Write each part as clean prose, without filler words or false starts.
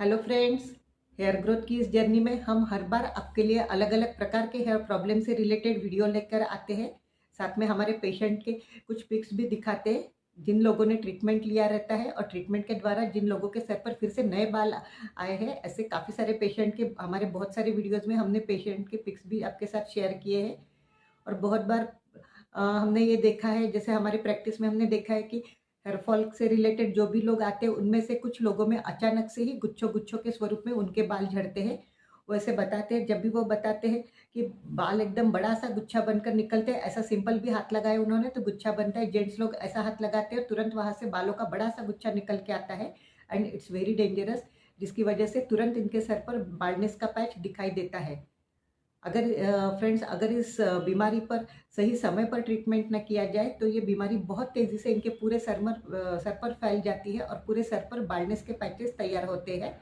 Hello friends, hair growth की इस journey में हम हर बार आपके लिए अलग अलग प्रकार के हेयर प्रॉब्लम से रिलेटेड वीडियो लेकर आते हैं। साथ में हमारे पेशेंट के कुछ पिक्स भी दिखाते हैं जिन लोगों ने ट्रीटमेंट लिया रहता है और ट्रीटमेंट के द्वारा जिन लोगों के सर पर फिर से नए बाल आए हैं। ऐसे काफ़ी सारे पेशेंट के हमारे बहुत सारे वीडियोज़ में हमने पेशेंट के पिक्स भी आपके साथ शेयर किए हैं। और बहुत बार हमने ये देखा है, जैसे हमारी प्रैक्टिस में हमने देखा है कि हेयर फॉल से रिलेटेड जो भी लोग आते हैं उनमें से कुछ लोगों में अचानक से ही गुच्छों गुच्छों के स्वरूप में उनके बाल झड़ते हैं। वैसे बताते हैं, जब भी वो बताते हैं कि बाल एकदम बड़ा सा गुच्छा बनकर निकलते हैं, ऐसा सिंपल भी हाथ लगाया उन्होंने तो गुच्छा बनता है। जेंट्स लोग ऐसा हाथ लगाते हैं तुरंत वहाँ से बालों का बड़ा सा गुच्छा निकल के आता है एंड इट्स वेरी डेंजरस, जिसकी वजह से तुरंत इनके सर पर बाल्डनेस का पैच दिखाई देता है। अगर फ्रेंड्स, अगर इस बीमारी पर सही समय पर ट्रीटमेंट न किया जाए तो ये बीमारी बहुत तेज़ी से इनके पूरे सर पर फैल जाती है और पूरे सर पर बाल्डनेस के पैचेस तैयार होते हैं।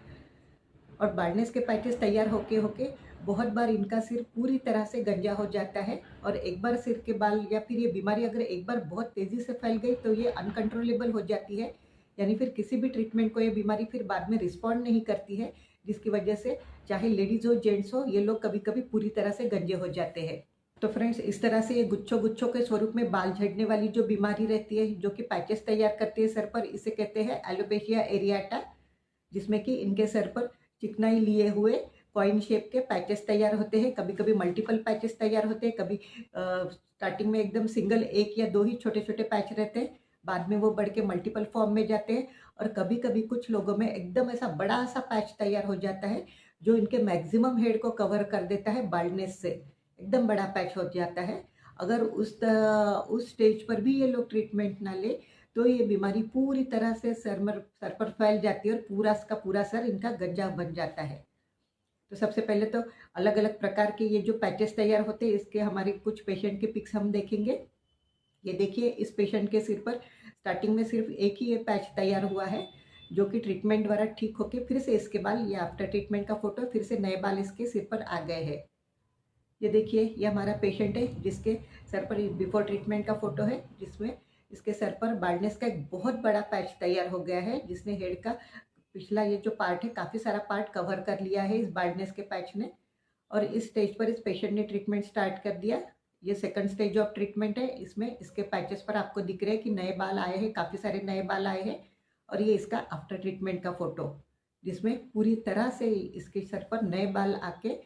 और बाल्डनेस के पैचेस तैयार होके होके बहुत बार इनका सिर पूरी तरह से गंजा हो जाता है। और एक बार सिर के बाल या फिर ये बीमारी अगर एक बार बहुत तेज़ी से फैल गई तो ये अनकंट्रोलेबल हो जाती है, यानी फिर किसी भी ट्रीटमेंट को ये बीमारी फिर बाद में रिस्पॉन्ड नहीं करती है, जिसकी वजह से चाहे लेडीज़ हो जेंट्स हो, ये लोग कभी कभी पूरी तरह से गंजे हो जाते हैं। तो फ्रेंड्स, इस तरह से ये गुच्छों गुच्छों के स्वरूप में बाल झड़ने वाली जो बीमारी रहती है, जो कि पैचेस तैयार करती है सर पर, इसे कहते हैं एलोपेशिया एरियाटा, जिसमें कि इनके सर पर चिकनाई लिए हुए कॉइन शेप के पैचेस तैयार होते हैं। कभी कभी मल्टीपल पैचेस तैयार होते हैं, कभी स्टार्टिंग में एकदम सिंगल एक या दो ही छोटे छोटे पैच रहते हैं, बाद में वो बढ़ के मल्टीपल फॉर्म में जाते हैं। और कभी कभी कुछ लोगों में एकदम ऐसा बड़ा सा पैच तैयार हो जाता है जो इनके मैक्सिमम हेड को कवर कर देता है बाल्डनेस से, एकदम बड़ा पैच हो जाता है। अगर उस स्टेज पर भी ये लोग ट्रीटमेंट ना ले तो ये बीमारी पूरी तरह से सर पर फैल जाती है और पूरा का पूरा सर इनका गंजा बन जाता है। तो सबसे पहले तो अलग अलग प्रकार के ये जो पैचेस तैयार होते हैं, इसके हमारे कुछ पेशेंट के पिक्स हम देखेंगे। ये देखिए, इस पेशेंट के सिर पर स्टार्टिंग में सिर्फ एक ही ये पैच तैयार हुआ है, जो कि ट्रीटमेंट द्वारा ठीक होके फिर से इसके बाल, ये आफ्टर ट्रीटमेंट का फोटो, फिर से नए बाल इसके सिर पर आ गए हैं। ये देखिए, ये हमारा पेशेंट है जिसके सर पर बिफोर ट्रीटमेंट का फोटो है, जिसमें इसके सर पर बाल्डनेस का एक बहुत बड़ा पैच तैयार हो गया है, जिसने हेड का पिछला ये जो पार्ट है काफ़ी सारा पार्ट कवर कर लिया है इस बाल्डनेस के पैच ने। और इस स्टेज पर इस पेशेंट ने ट्रीटमेंट स्टार्ट कर दिया। ये सेकंड स्टेज ऑफ ट्रीटमेंट है। इसमें इसके पैचेस पर आपको दिख रहे हैं कि नए बाल आए हैं, काफ़ी सारे नए बाल आए हैं। और ये इसका आफ्टर ट्रीटमेंट का फोटो, जिसमें पूरी तरह से इसके सर पर नए बाल आके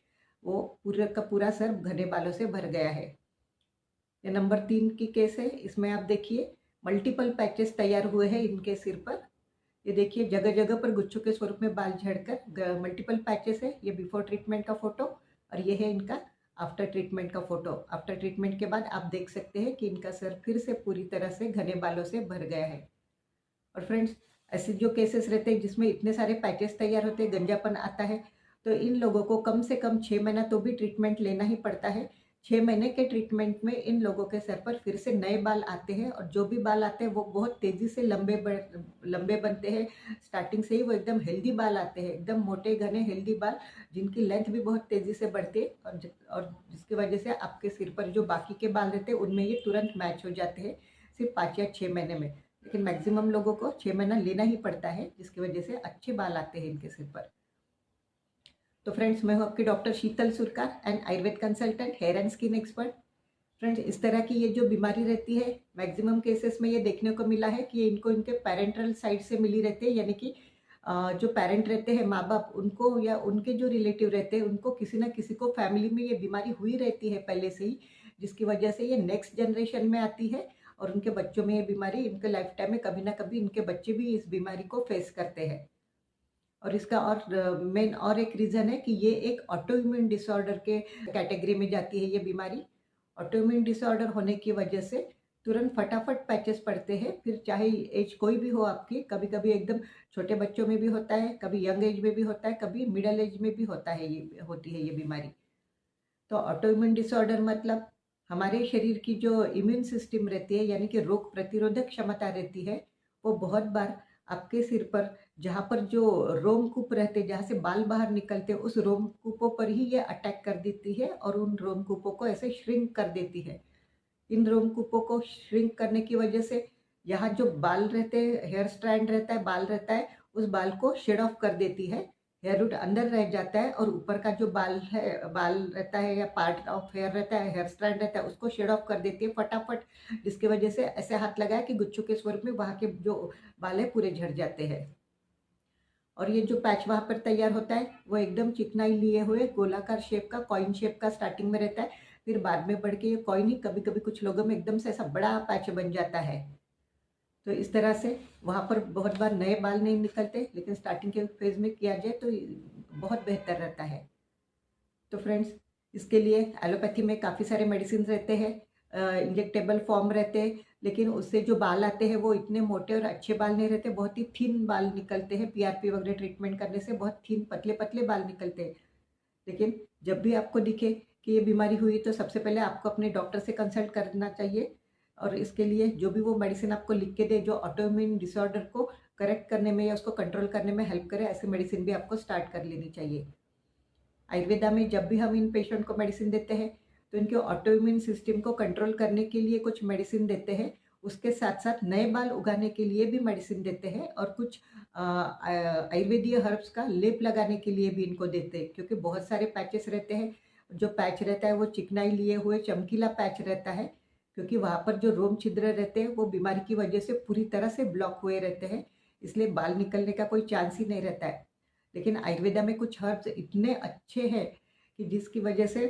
वो पूरा का पूरा सर घने बालों से भर गया है। ये नंबर 3 की केस है। इसमें आप देखिए मल्टीपल पैचेस तैयार हुए हैं इनके सिर पर। ये देखिए, जगह जगह पर गुच्छों के स्वरूप में बाल झड़कर मल्टीपल पैचेस है। ये बिफोर ट्रीटमेंट का फोटो और ये है इनका आफ्टर ट्रीटमेंट का फोटो। आफ्टर ट्रीटमेंट के बाद आप देख सकते हैं कि इनका सर फिर से पूरी तरह से घने बालों से भर गया है। और फ्रेंड्स, ऐसे जो केसेस रहते हैं जिसमें इतने सारे पैचेस तैयार होते हैं, गंजापन आता है, तो इन लोगों को कम से कम 6 महीना तो भी ट्रीटमेंट लेना ही पड़ता है। 6 महीने के ट्रीटमेंट में इन लोगों के सर पर फिर से नए बाल आते हैं और जो भी बाल आते हैं वो बहुत तेज़ी से लंबे बनते हैं। स्टार्टिंग से ही वो एकदम हेल्दी बाल आते हैं, एकदम मोटे घने हेल्दी बाल, जिनकी लेंथ भी बहुत तेज़ी से बढ़ती है और जिसकी वजह से आपके सिर पर जो बाकी के बाल रहते हैं उनमें ये तुरंत मैच हो जाते हैं सिर्फ 5 या 6 महीने में। लेकिन मैक्सिमम लोगों को 6 महीना लेना ही पड़ता है, जिसकी वजह से अच्छे बाल आते हैं इनके सिर पर। तो फ्रेंड्स, मैं हूँ आपकी doctor Sheetal Surkar and Ayurveda consultant, hair and skin expert. Friends, इस तरह की ये जो बीमारी रहती है, मैक्सिमम केसेस में ये देखने को मिला है कि इनको इनके पेरेंटल साइड से मिली रहती है, यानी कि जो पेरेंट रहते हैं, माँ बाप, उनको या उनके जो रिलेटिव रहते हैं उनको किसी ना किसी को फैमिली में ये बीमारी हुई रहती है पहले से ही, जिसकी वजह से ये नेक्स्ट जनरेशन में आती है और उनके बच्चों में ये बीमारी, इनके लाइफ टाइम में कभी ना कभी इनके बच्चे भी इस बीमारी को फेस करते हैं। और इसका और मेन और एक रीज़न है कि ये एक ऑटो इम्यून डिसऑर्डर के कैटेगरी में जाती है ये बीमारी। ऑटो इम्यून डिसऑर्डर होने की वजह से तुरंत फटाफट पैचेस पड़ते हैं, फिर चाहे एज कोई भी हो आपकी, कभी कभी एकदम छोटे बच्चों में भी होता है, कभी यंग एज में भी होता है, कभी मिडल एज में भी होता है, ये होती है ये बीमारी। तो ऑटो इम्यून डिसऑर्डर मतलब हमारे शरीर की जो इम्यून सिस्टम रहती है, यानी कि रोग प्रतिरोधक क्षमता रहती है, वो बहुत बार आपके सिर पर, जहाँ पर जो रोमकूप रहते, जहाँ से बाल बाहर निकलते, उस रोमकूपों पर ही ये अटैक कर देती है और उन रोमकूपों को ऐसे श्रिंक कर देती है। इन रोमकूपों को श्रिंक करने की वजह से यहाँ जो बाल रहते हैं, हेयर स्ट्रैंड रहता है, बाल रहता है, उस बाल को शेड ऑफ कर देती है, हेयर रूट अंदर रह जाता है और ऊपर का जो बाल रहता है या पार्ट ऑफ हेयर रहता है, हेयर स्ट्रैंड रहता है, उसको शेड ऑफ कर देती है फटाफट, जिसकी वजह से ऐसे हाथ लगाया कि गुच्छों के स्वरूप में वहाँ के जो बाल है पूरे झड़ जाते हैं। और ये जो पैच वहाँ पर तैयार होता है वो एकदम चिकनाई लिए हुए गोलाकार शेप का, कॉइन शेप का स्टार्टिंग में रहता है, फिर बाद में बढ़ के ये कॉइन ही कभी कभी कुछ लोगों में एकदम से ऐसा बड़ा पैच बन जाता है। तो इस तरह से वहाँ पर बहुत बार नए बाल नहीं निकलते, लेकिन स्टार्टिंग के फेज में किया जाए तो बहुत बेहतर रहता है। तो फ्रेंड्स, इसके लिए एलोपैथी में काफ़ी सारे मेडिसिन रहते हैं, इंजेक्टेबल फॉर्म रहते हैं, लेकिन उससे जो बाल आते हैं वो इतने मोटे और अच्छे बाल नहीं रहते, बहुत ही थिन बाल निकलते हैं। पीआरपी वगैरह ट्रीटमेंट करने से बहुत थिन पतले पतले बाल निकलते हैं। लेकिन जब भी आपको दिखे कि ये बीमारी हुई तो सबसे पहले आपको अपने डॉक्टर से कंसल्ट करना चाहिए, और इसके लिए जो भी वो मेडिसिन आपको लिख के दे जो ऑटोइम्यून डिसऑर्डर को करेक्ट करने में या उसको कंट्रोल करने में हेल्प करे, ऐसी मेडिसिन भी आपको स्टार्ट कर लेनी चाहिए। आयुर्वेदा में जब भी हम इन पेशेंट को मेडिसिन देते हैं तो इनके ऑटोइम्यून सिस्टम को कंट्रोल करने के लिए कुछ मेडिसिन देते हैं, उसके साथ साथ नए बाल उगाने के लिए भी मेडिसिन देते हैं, और कुछ आयुर्वेदीय हर्ब्स का लेप लगाने के लिए भी इनको देते हैं, क्योंकि बहुत सारे पैचेस रहते हैं। जो पैच रहता है वो चिकनाई लिए हुए चमकीला पैच रहता है, क्योंकि वहाँ पर जो रोम छिद्र रहते हैं वो बीमारी की वजह से पूरी तरह से ब्लॉक हुए रहते हैं, इसलिए बाल निकलने का कोई चांस ही नहीं रहता है। लेकिन आयुर्वेदा में कुछ हर्ब्स इतने अच्छे हैं कि जिसकी वजह से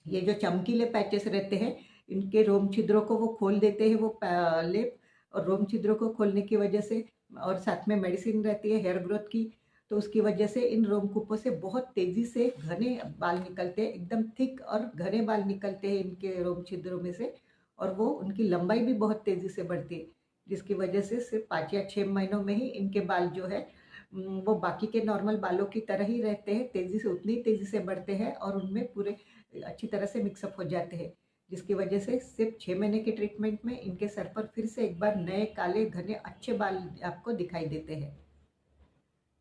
ये जो चमकीले पैचेस रहते हैं इनके रोम छिद्रों को वो खोल देते हैं, वो लेप, और रोम छिद्रों को खोलने की वजह से, और साथ में मेडिसिन रहती है हेयर ग्रोथ की, तो उसकी वजह से इन रोमकूपों से बहुत तेज़ी से घने बाल निकलते हैं, एकदम थिक और घने बाल निकलते हैं इनके रोम छिद्रों में से, और वो उनकी लंबाई भी बहुत तेज़ी से बढ़ती है, जिसकी वजह से सिर्फ 5 या 6 महीनों में ही इनके बाल जो है वो बाकी के नॉर्मल बालों की तरह ही रहते हैं, तेज़ी से उतनी तेज़ी से बढ़ते हैं और उनमें पूरे अच्छी तरह से मिक्सअप हो जाते हैं, जिसकी वजह से सिर्फ 6 महीने के ट्रीटमेंट में इनके सर पर फिर से एक बार नए काले घने अच्छे बाल आपको दिखाई देते हैं।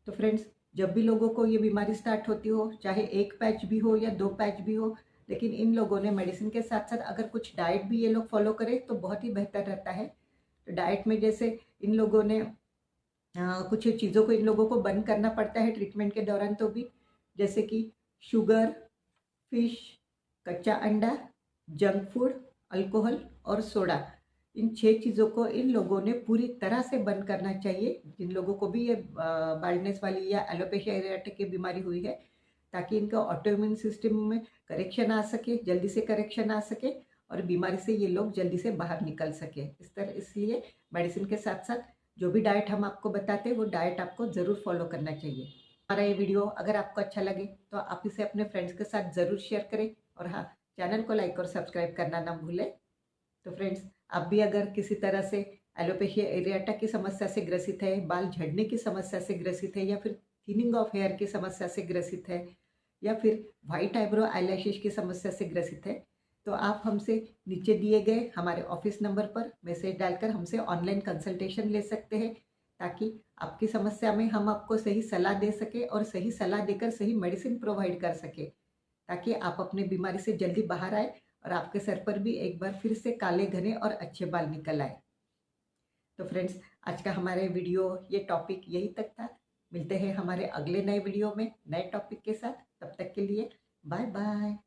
तो फ्रेंड्स, जब भी लोगों को ये बीमारी स्टार्ट होती हो, चाहे एक पैच भी हो या 2 पैच भी हो, लेकिन इन लोगों ने मेडिसिन के साथ साथ अगर कुछ डाइट भी ये लोग फॉलो करें तो बहुत ही बेहतर रहता है। तो डाइट में जैसे इन लोगों ने कुछ चीज़ों को इन लोगों को बंद करना पड़ता है ट्रीटमेंट के दौरान, तो भी जैसे कि शुगर, फिश, कच्चा अंडा, जंक फूड, अल्कोहल और सोडा, इन 6 चीज़ों को इन लोगों ने पूरी तरह से बंद करना चाहिए, जिन लोगों को भी ये बाल्डनेस वाली या एलोपेशिया एरियाटिक की बीमारी हुई है, ताकि इनका ऑटोइम्यून सिस्टम में करेक्शन आ सके, जल्दी से करेक्शन आ सके, और बीमारी से ये लोग जल्दी से बाहर निकल सके। इसलिए मेडिसिन के साथ साथ जो भी डाइट हम आपको बताते हैं वो डाइट आपको ज़रूर फॉलो करना चाहिए। हमारा ये वीडियो अगर आपको अच्छा लगे तो आप इसे अपने फ्रेंड्स के साथ ज़रूर शेयर करें, और हाँ, चैनल को लाइक और सब्सक्राइब करना ना भूलें। तो फ्रेंड्स, आप भी अगर किसी तरह से एलोपेशिया एरियाटा की समस्या से ग्रसित है, बाल झड़ने की समस्या से ग्रसित है, या फिर थिनिंग ऑफ हेयर की समस्या से ग्रसित है, या फिर वाइट आईब्रो आईलैशेस की समस्या से ग्रसित है, तो आप हमसे नीचे दिए गए हमारे ऑफिस नंबर पर मैसेज डालकर हमसे ऑनलाइन कंसल्टेशन ले सकते हैं, ताकि आपकी समस्या में हम आपको सही सलाह दे सके और सही सलाह देकर सही मेडिसिन प्रोवाइड कर सके, ताकि आप अपनी बीमारी से जल्दी बाहर आए और आपके सर पर भी एक बार फिर से काले घने और अच्छे बाल निकल आए। तो फ्रेंड्स, आज का हमारे वीडियो ये टॉपिक यही तक था। मिलते हैं हमारे अगले नए वीडियो में नए टॉपिक के साथ। तब तक के लिए बाय बाय।